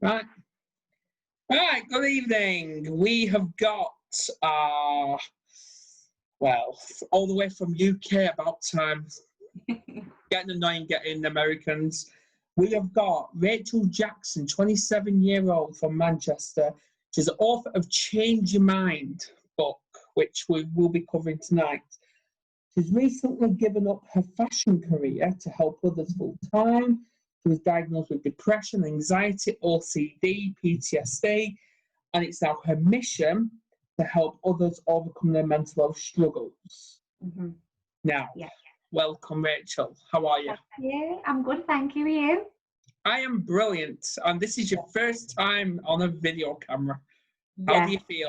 Right. Right. Good evening. We have got, well, all the way from UK, about time. Getting annoying getting Americans. We have got Rachel Jackson, 27-year-old from Manchester. She's the author of Change Your Mind book, which we will be covering tonight. She's recently given up her fashion career to help others full time. She was diagnosed with depression, anxiety, OCD, PTSD, and it's now her mission to help others overcome their mental health struggles. Mm-hmm. Now, welcome, Rachel. How are you? Thank you. I'm good, thank you. Are you? I am brilliant, and this is your first time on a video camera. How do you feel?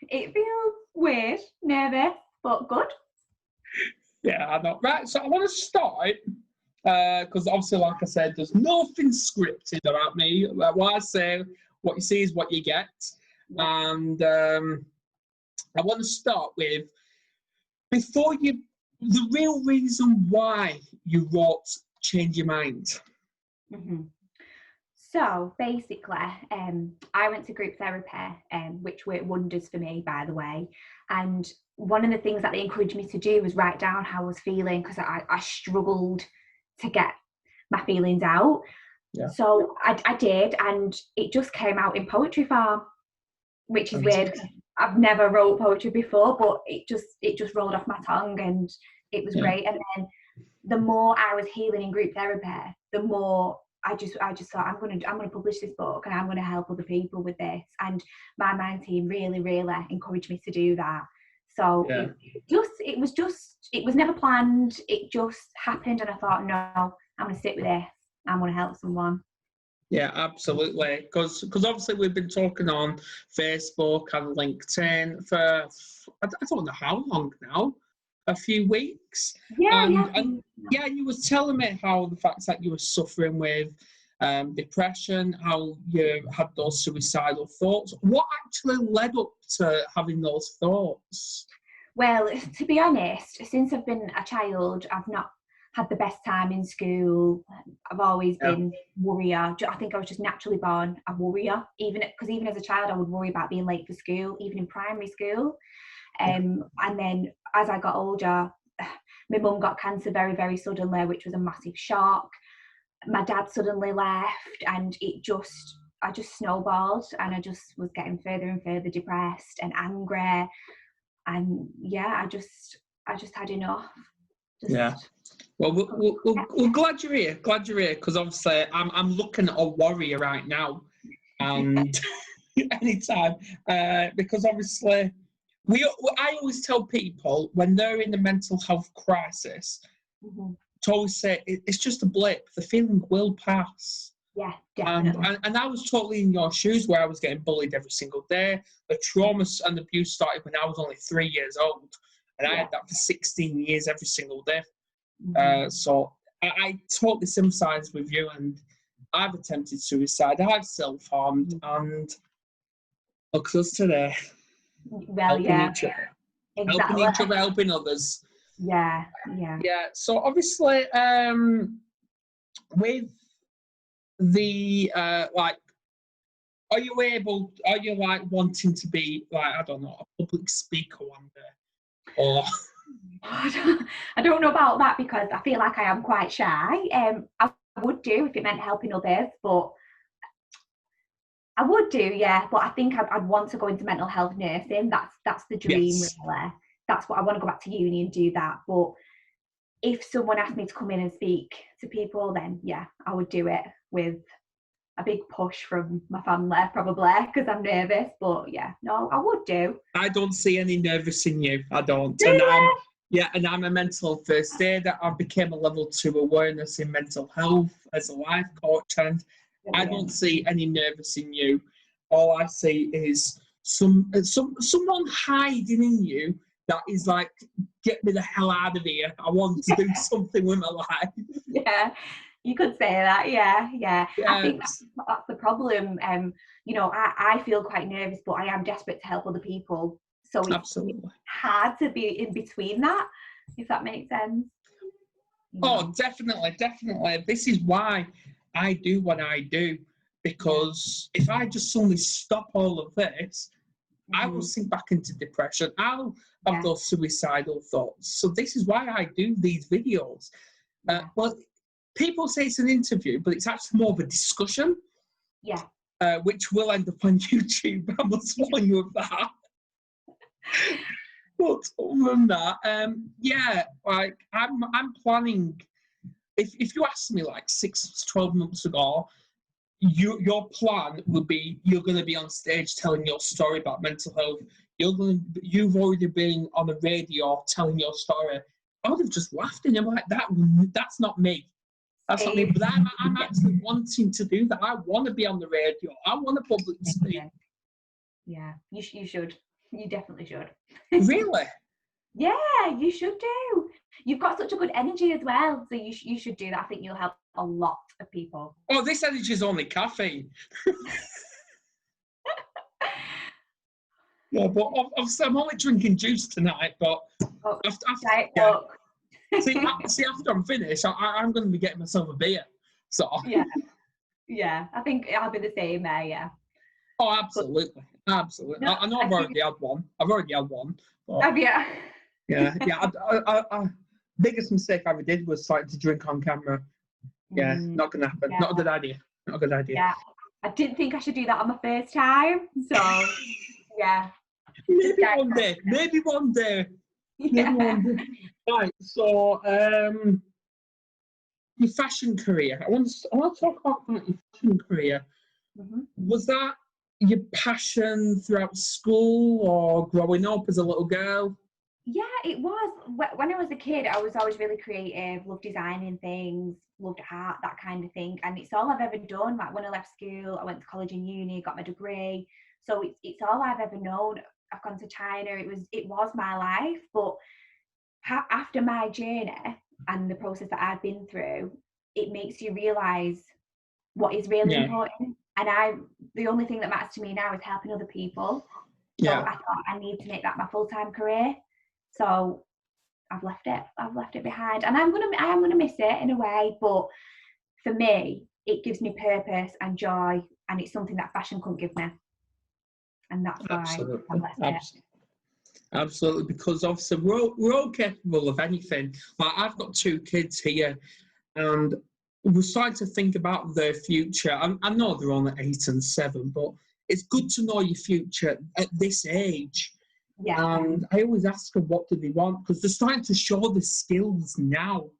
It feels weird, nervous, but good. Yeah, I know. Right, so I want to start, because obviously, like I said, there's nothing scripted about me. Like what I say, what you see is what you get. Yeah. And I want to start with, the real reason why you wrote Change Your Mind. Mm-hmm. So basically, I went to group therapy, which worked wonders for me, by the way. And one of the things that they encouraged me to do was write down how I was feeling, because I struggled to get my feelings out. Yeah. So I did, and it just came out in poetry form, which is weird. I've never wrote poetry before, but it just rolled off my tongue, and it was great. And then the more I was healing in group therapy, the more I just thought, I'm gonna publish this book, and I'm gonna help other people with this. And my mind team really encouraged me to do that. So it was never planned. It just happened, and I thought, no, I'm gonna stick with this. I'm gonna help someone. Yeah, absolutely. Because obviously we've been talking on Facebook and LinkedIn for I don't know how long now. A few weeks. And you were telling me how the fact that you were suffering with depression, how you had those suicidal thoughts. What actually led up to having those thoughts? Well, to be honest, since I've been a child, I've not had the best time in school. I've always been worrier. I think I was just naturally born a worrier, even as a child I would worry about being late for school, even in primary school. And then as I got older, my mum got cancer very, very suddenly, which was a massive shock. My dad suddenly left, and I just snowballed, and I just was getting further and further depressed and angry. And I just had enough. Well, we're glad you're here. Glad you're here, because obviously I'm looking at a warrior right now, and anytime, because obviously I always tell people when they're in a mental health crisis, to always say it's just a blip. The feeling will pass. Yeah, definitely. And I was totally in your shoes, where I was getting bullied every single day. The trauma and abuse started when I was only 3 years old, and I had that for 16 years every single day. So I totally sympathise with you, and I've attempted suicide. I've self-harmed, and look at us today. Well, helping each other. Exactly. Helping each other, helping others. Yeah. So obviously, with the are you wanting to be, like, I don't know, a public speaker one day? Or I don't know about that, because I feel like I am quite shy. I would do if it meant helping others, but I would do, but I think I'd want to go into mental health nursing. That's the dream, really. That's what I want to go back to uni and do that. But if someone asked me to come in and speak to people, then I would do it with a big push from my family, probably, because I'm nervous. But I would do. I don't see any nervous in you. I don't. Really? And I'm a mental health first aider. I became a level 2 awareness in mental health as a life coach, and I don't see any nervous in you. All I see is someone hiding in you that is like, get me the hell out of here. I want to do something with my life. Yeah, you could say that. Yeah. I think that's the problem. I feel quite nervous, but I am desperate to help other people. So it's hard to be in between that, if that makes sense. Oh, definitely. This is why I do what I do. because if I just suddenly stop all of this, I will Mhm. sink back into depression. I'll have Yeah. those suicidal thoughts. So this is why I do these videos. Yeah. Well, people say it's an interview, but it's actually more of a discussion, Yeah. which will end up on YouTube. I must warn you of that. But other than that, yeah, like I'm planning. If you asked me like 6 to 12 months ago, your plan would be you're going to be on stage telling your story about mental health. You've already been on the radio telling your story. I would have just laughed and I'm like, that's not me. That's not me. But I'm actually wanting to do that. I want to be on the radio. I want to public speak. Yeah, you should. You definitely should. Really? Yeah, you should do. You've got such a good energy as well, so you should do that. I think you'll help a lot of people. Oh, this energy is only caffeine. Yeah, but obviously I'm only drinking juice tonight. But Oh, after Diet yeah, Coke. see, after I'm finished, I'm going to be getting myself a beer. So Yeah. I think I'll be the same there. Yeah. oh, absolutely, absolutely. No, I know I've already had one. But have you? yeah. Biggest mistake I ever did was starting to drink on camera. Yeah, not gonna happen. Yeah. Not a good idea. Not a good idea. Yeah. I didn't think I should do that on my first time. So yeah. Maybe one day. Maybe one day. Maybe one day. Right. So, your fashion career. I want to talk about that, your fashion career. Mhm. Was that your passion throughout school or growing up as a little girl? Yeah, it was. When I was a kid, I was always really creative, loved designing things, loved art, that kind of thing. And it's all I've ever done. Like when I left school, I went to college and uni, got my degree. So it's all I've ever known. I've gone to China. It was my life. But after my journey and the process that I've been through, it makes you realise what is really important. And the only thing that matters to me now is helping other people. So I thought I need to make that my full-time career. So I've left it behind, and I am gonna miss it in a way. But for me, it gives me purpose and joy, and it's something that fashion couldn't give me, and that's why I've left it. Absolutely, because obviously we're all capable of anything. Like I've got 2 kids here, and we're starting to think about their future. I know they're only 8 and 7, but it's good to know your future at this age. Yeah. And I always ask them what do they want, because they're starting to show the skills now.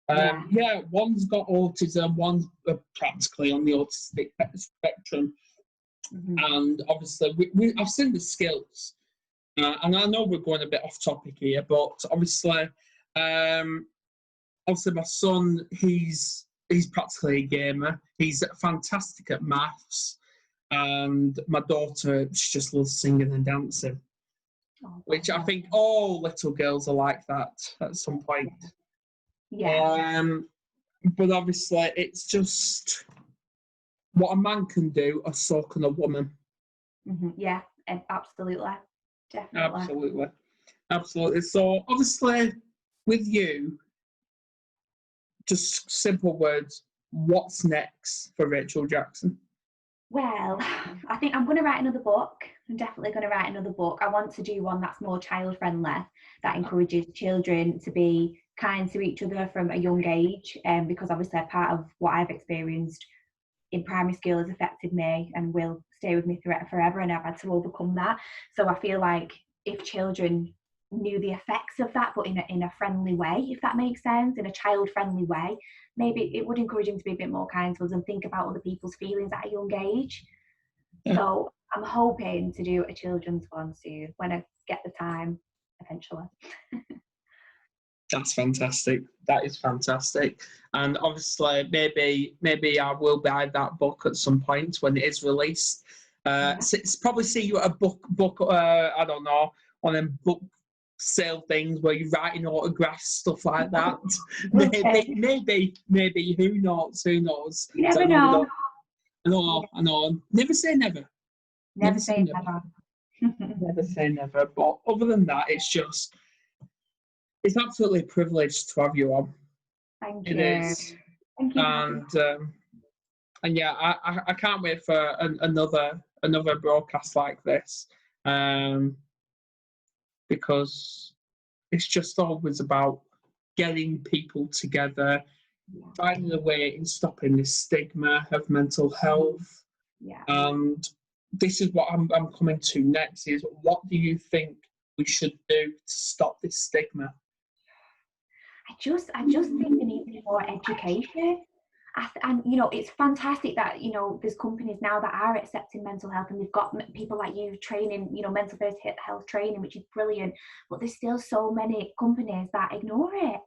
One's got autism, one's practically on the autistic spectrum. Mm-hmm. And obviously, I've seen the skills. And I know we're going a bit off topic here, but obviously my son, he's practically a gamer. He's fantastic at maths. And my daughter, she just loves singing and dancing. Which I think all little girls are like that at some point. Yeah. But obviously, it's just what a man can do, or so can a woman. Mm-hmm. Yeah, absolutely. Definitely. Absolutely. So obviously, with you, just simple words, what's next for Rachel Jackson? Well, I think I'm going to write another book. I'm definitely going to write another book. I want to do one that's more child friendly, that encourages children to be kind to each other from a young age. Because obviously part of what I've experienced in primary school has affected me and will stay with me forever, and I've had to overcome that. So I feel like if children knew the effects of that, but in a friendly way, if that makes sense, in a child-friendly way, maybe it would encourage them to be a bit more kind to us and think about other people's feelings at a young age. Yeah. So I'm hoping to do a children's one soon when I get the time eventually. That's fantastic. That is fantastic. And obviously, maybe I will buy that book at some point when it is released. Probably see you at a book. I don't know, one of them book sale things where you're writing autographs, stuff like that. Maybe. Who knows? You never know. I know. Never say never. Never say never. Never say never. But other than that, it's absolutely a privilege to have you on. Thank you. It is. Thank you. And And yeah, I can't wait for another broadcast like this, because it's just always about getting people together, finding a way in stopping this stigma of mental health. Yeah. And this is what I'm coming to next, is what do you think we should do to stop this stigma? I just think there needs to be more education. And you know, it's fantastic that, you know, there's companies now that are accepting mental health, and they've got people like you training, you know, mental first health training, which is brilliant. But there's still so many companies that ignore it.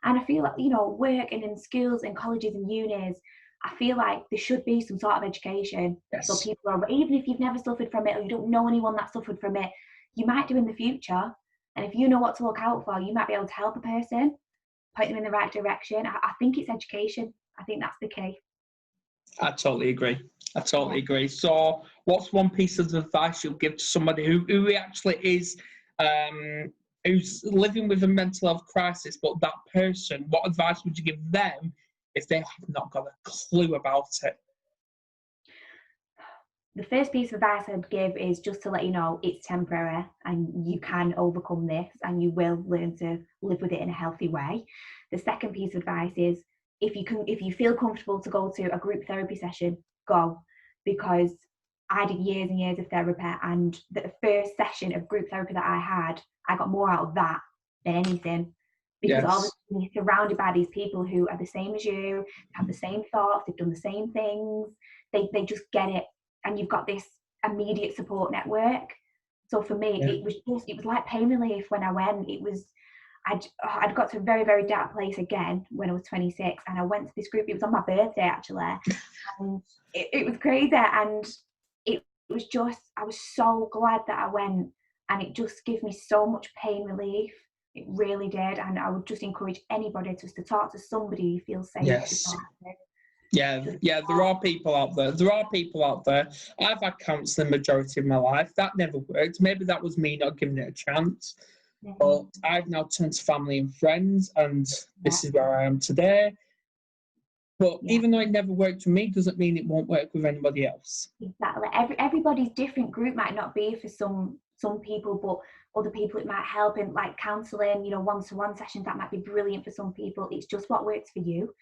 And I feel like, you know, working in schools and colleges and unis, I feel like there should be some sort of education. Yes. So people are, even if you've never suffered from it or you don't know anyone that suffered from it, you might do in the future. And if you know what to look out for, you might be able to help a person, point them in the right direction. I think it's education. I think that's the key. I totally agree. So what's one piece of advice you'll give to somebody who actually is, who's living with a mental health crisis, but that person, what advice would you give them if they have not got a clue about it? The first piece of advice I'd give is just to let you know it's temporary and you can overcome this and you will learn to live with it in a healthy way. The second piece of advice is if you feel comfortable to go to a group therapy session, go, because I did years and years of therapy, and the first session of group therapy that I had, I got more out of that than anything, because all of a sudden you're surrounded by these people who are the same as you, have the same thoughts, they've done the same things, they just get it. And you've got this immediate support network. So for me, it was like pain relief when I went. I'd got to a very, very dark place again when I was 26, and I went to this group. It was on my birthday actually, and it was crazy. And it was just, I was so glad that I went, and it just gave me so much pain relief. It really did, and I would just encourage anybody just to talk to somebody who feels safe to talk to. Yeah, there are people out there. I've had counselling majority of my life. That never worked. Maybe that was me not giving it a chance. Mm-hmm. But I've now turned to family and friends, and this is where I am today. But even though it never worked for me, doesn't mean it won't work with anybody else. Exactly. Everybody's different group might not be for some people, but other people it might help. In like counselling, you know, one-to-one sessions, that might be brilliant for some people. It's just what works for you.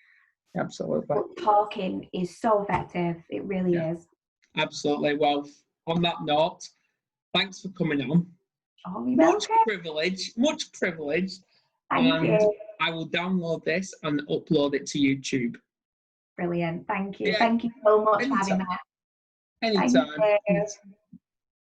Absolutely. But talking is so effective. It really is. Absolutely. Well, on that note, thanks for coming on. Oh, you're welcome. Much privilege. Thank you. I will download this and upload it to YouTube. Brilliant. Thank you. Thank you so much for having that. Anytime.